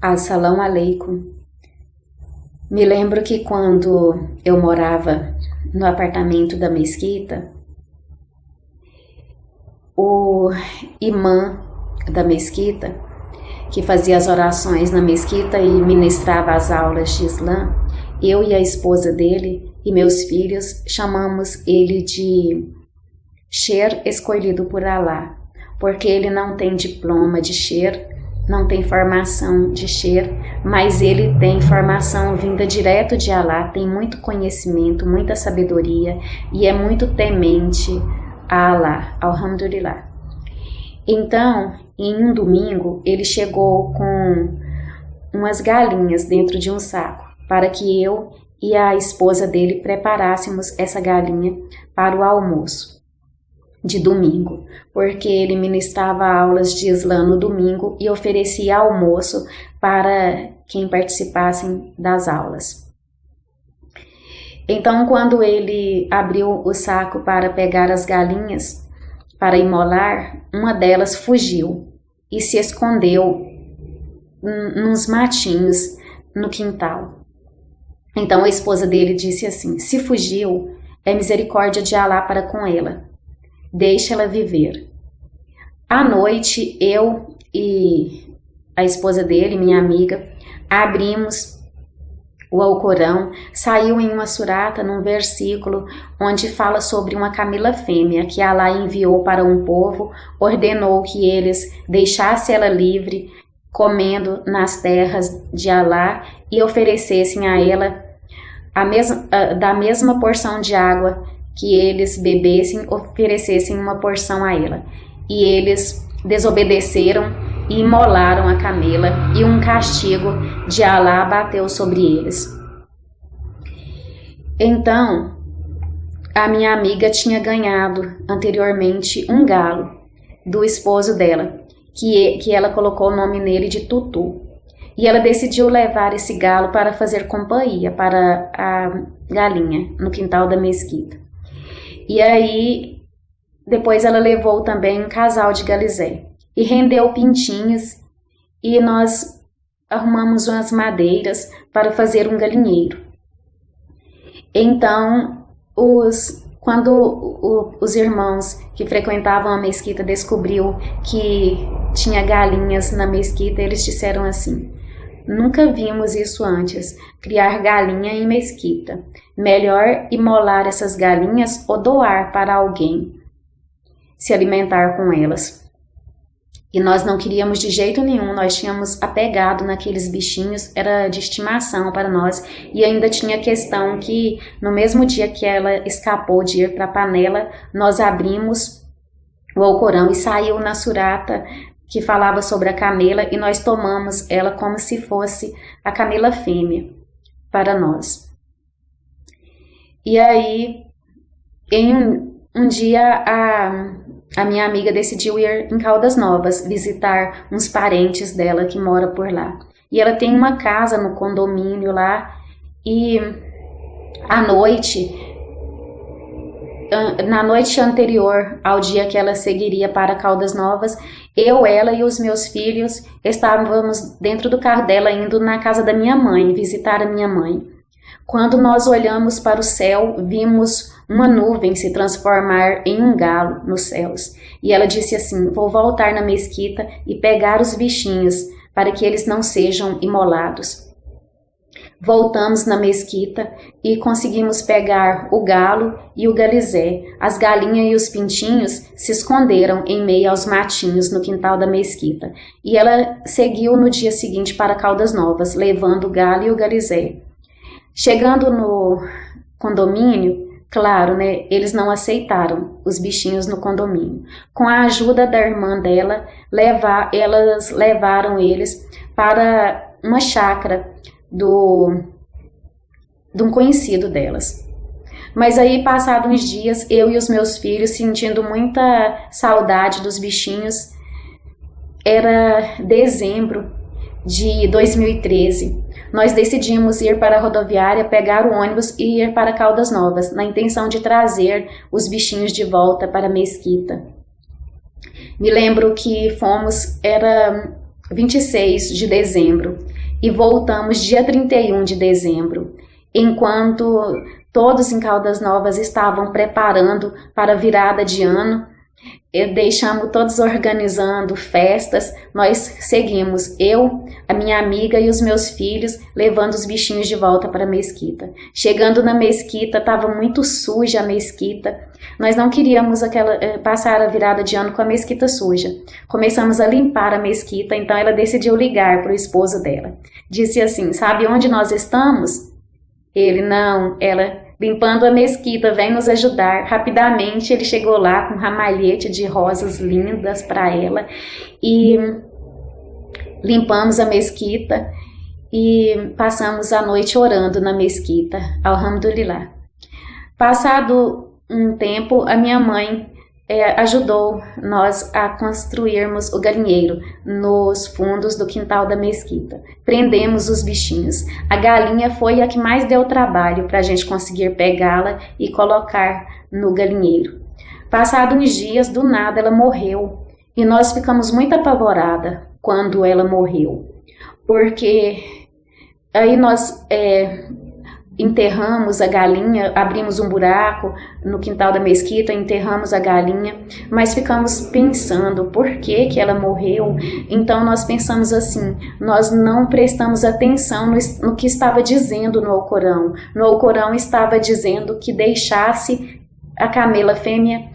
Assalamu alaikum. Me lembro que quando eu morava no apartamento da mesquita, o imã da mesquita, que fazia as orações na mesquita e ministrava as aulas de Islã, eu e a esposa dele e meus filhos chamamos ele de Sher escolhido por Allah, porque ele não tem diploma de Sher, não tem formação de Sher, mas ele tem formação vinda direto de Allah, tem muito conhecimento, muita sabedoria e é muito temente a Allah, alhamdulillah. Então, em um domingo, ele chegou com umas galinhas dentro de um saco, para que eu e a esposa dele preparássemos essa galinha para o almoço de domingo, porque ele ministrava aulas de Islã no domingo e oferecia almoço para quem participasse das aulas. Então, quando ele abriu o saco para pegar as galinhas para imolar, uma delas fugiu e se escondeu nos matinhos no quintal. Então a esposa dele disse assim: se fugiu, é misericórdia de Allah para com ela. Deixa ela viver. À noite, eu e a esposa dele, minha amiga, abrimos o Alcorão, saiu em uma surata, num versículo, onde fala sobre uma camela fêmea que Allah enviou para um povo, ordenou que eles deixassem ela livre, comendo nas terras de Allah e oferecessem a ela da mesma porção de água que eles bebessem, oferecessem uma porção a ela. E eles desobedeceram e imolaram a camela, e um castigo de Allah bateu sobre eles. Então, a minha amiga tinha ganhado anteriormente um galo do esposo dela, que ela colocou o nome nele de Tutu. E ela decidiu levar esse galo para fazer companhia para a galinha no quintal da mesquita. E aí, depois ela levou também um casal de galizé e rendeu pintinhos, e nós arrumamos umas madeiras para fazer um galinheiro. Então, quando os irmãos que frequentavam a mesquita descobriu que tinha galinhas na mesquita, eles disseram assim: nunca vimos isso antes, criar galinha em mesquita. Melhor imolar essas galinhas ou doar para alguém se alimentar com elas. E nós não queríamos de jeito nenhum, nós tínhamos apegado naqueles bichinhos, era de estimação para nós. E ainda tinha a questão que no mesmo dia que ela escapou de ir para a panela, nós abrimos o Alcorão e saiu na surata que falava sobre a camela, e nós tomamos ela como se fosse a camela fêmea para nós. E aí, em um dia, a minha amiga decidiu ir em Caldas Novas, visitar uns parentes dela que moram por lá. E ela tem uma casa no condomínio lá, e na noite anterior ao dia que ela seguiria para Caldas Novas, eu, ela e os meus filhos estávamos dentro do carro dela indo na casa da minha mãe, visitar a minha mãe. Quando nós olhamos para o céu, vimos uma nuvem se transformar em um galo nos céus. E ela disse assim: vou voltar na mesquita e pegar os bichinhos para que eles não sejam imolados. Voltamos na mesquita e conseguimos pegar o galo e o galizé. As galinhas e os pintinhos se esconderam em meio aos matinhos no quintal da mesquita. E ela seguiu no dia seguinte para Caldas Novas, levando o galo e o galizé. Chegando no condomínio, claro, né, eles não aceitaram os bichinhos no condomínio. Com a ajuda da irmã dela, elas levaram eles para uma chácara de um conhecido delas. Mas aí, passados uns dias, eu e os meus filhos, sentindo muita saudade dos bichinhos, era dezembro de 2013. Nós decidimos ir para a rodoviária, pegar o ônibus e ir para Caldas Novas, na intenção de trazer os bichinhos de volta para a mesquita. Me lembro que era 26 de dezembro. e voltamos dia 31 de dezembro, enquanto todos em Caldas Novas estavam preparando para a virada de ano. Deixamos todos organizando festas, nós seguimos, eu, a minha amiga e os meus filhos, levando os bichinhos de volta para a mesquita. Chegando na mesquita, estava muito suja a mesquita, nós não queríamos passar a virada de ano com a mesquita suja. Começamos a limpar a mesquita, então ela decidiu ligar para o esposo dela. Disse assim, sabe onde nós estamos? Ele, não, ela... limpando a mesquita, vem nos ajudar. Rapidamente ele chegou lá com um ramalhete de rosas lindas para ela e limpamos a mesquita e passamos a noite orando na mesquita, alhamdulillah. Passado um tempo, a minha mãe ajudou nós a construirmos o galinheiro nos fundos do quintal da mesquita. Prendemos os bichinhos. A galinha foi a que mais deu trabalho para a gente conseguir pegá-la e colocar no galinheiro. Passados uns dias, do nada ela morreu e nós ficamos muito apavoradas quando ela morreu, porque aí nós enterramos a galinha, abrimos um buraco no quintal da mesquita, enterramos a galinha, mas ficamos pensando por que ela morreu. Então nós pensamos assim, nós não prestamos atenção no que estava dizendo no Alcorão. No Alcorão estava dizendo que deixasse a camela fêmea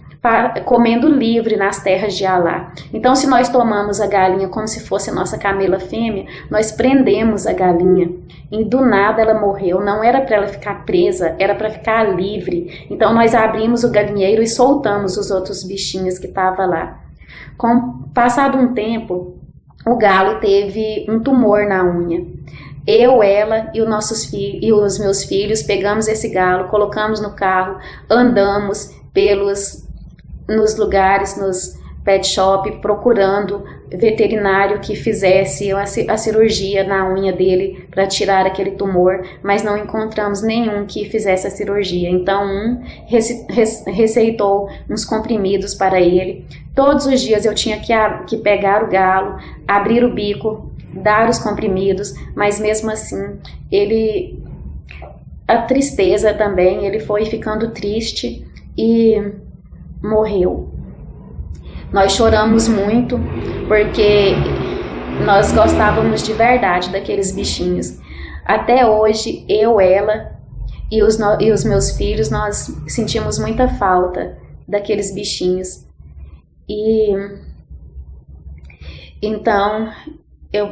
comendo livre nas terras de Alá. Então, se nós tomamos a galinha como se fosse a nossa camela fêmea, nós prendemos a galinha e do nada ela morreu. Não era para ela ficar presa, era para ficar livre. Então, nós abrimos o galinheiro e soltamos os outros bichinhos que estavam lá. Passado um tempo, o galo teve um tumor na unha. Eu, ela e os meus filhos pegamos esse galo, colocamos no carro, andamos nos lugares, nos pet shop, procurando veterinário que fizesse a cirurgia na unha dele para tirar aquele tumor, mas não encontramos nenhum que fizesse a cirurgia. Então receitou uns comprimidos para ele. Todos os dias eu tinha que pegar o galo, abrir o bico, dar os comprimidos, mas mesmo assim a tristeza também, ele foi ficando triste e morreu. Nós choramos muito porque nós gostávamos de verdade daqueles bichinhos. Até hoje, eu, ela e os meus filhos, nós sentimos muita falta daqueles bichinhos. E então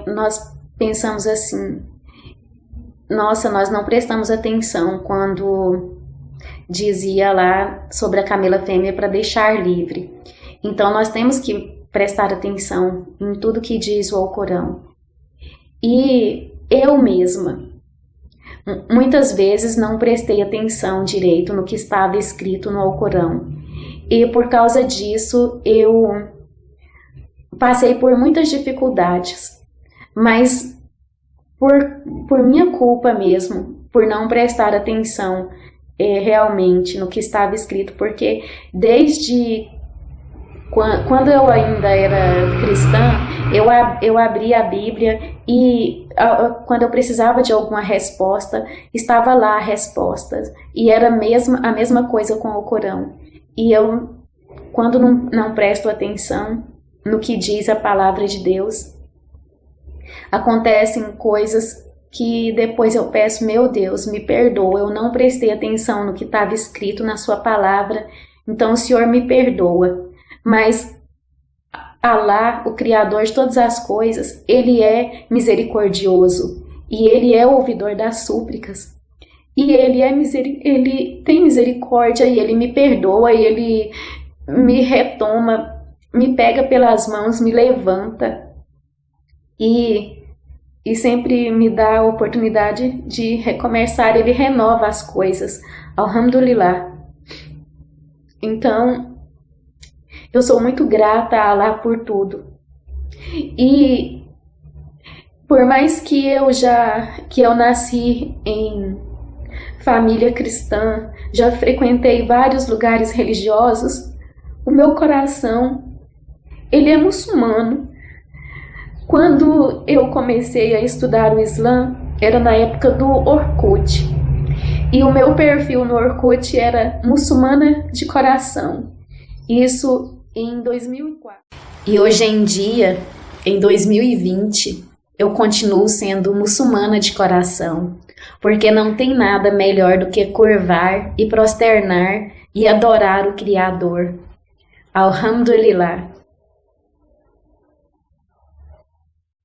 nós pensamos assim, nossa, nós não prestamos atenção quando dizia lá sobre a camela fêmea para deixar livre. Então nós temos que prestar atenção em tudo que diz o Alcorão. E eu mesma, muitas vezes não prestei atenção direito no que estava escrito no Alcorão. E por causa disso eu passei por muitas dificuldades. Mas por minha culpa mesmo, por não prestar atenção realmente no que estava escrito, porque desde quando eu ainda era cristã, eu abria a Bíblia e quando eu precisava de alguma resposta, estava lá a resposta, e era a mesma coisa com o Corão. E eu, quando não presto atenção no que diz a palavra de Deus, acontecem coisas que depois eu peço, meu Deus, me perdoa, eu não prestei atenção no que estava escrito na sua palavra, então o Senhor me perdoa. Mas Alá, o Criador de todas as coisas, Ele é misericordioso e Ele é ouvidor das súplicas. E Ele tem misericórdia e Ele me perdoa e Ele me retoma, me pega pelas mãos, me levanta e sempre me dá a oportunidade de recomeçar. Ele renova as coisas. Alhamdulillah. Então, eu sou muito grata a Allah por tudo. E por mais que eu nasci em família cristã, já frequentei vários lugares religiosos, o meu coração, ele é muçulmano. Quando eu comecei a estudar o Islã, era na época do Orkut. E o meu perfil no Orkut era muçulmana de coração. Isso em 2004. E hoje em dia, em 2020, eu continuo sendo muçulmana de coração. Porque não tem nada melhor do que curvar e prosternar e adorar o Criador. Alhamdulillah.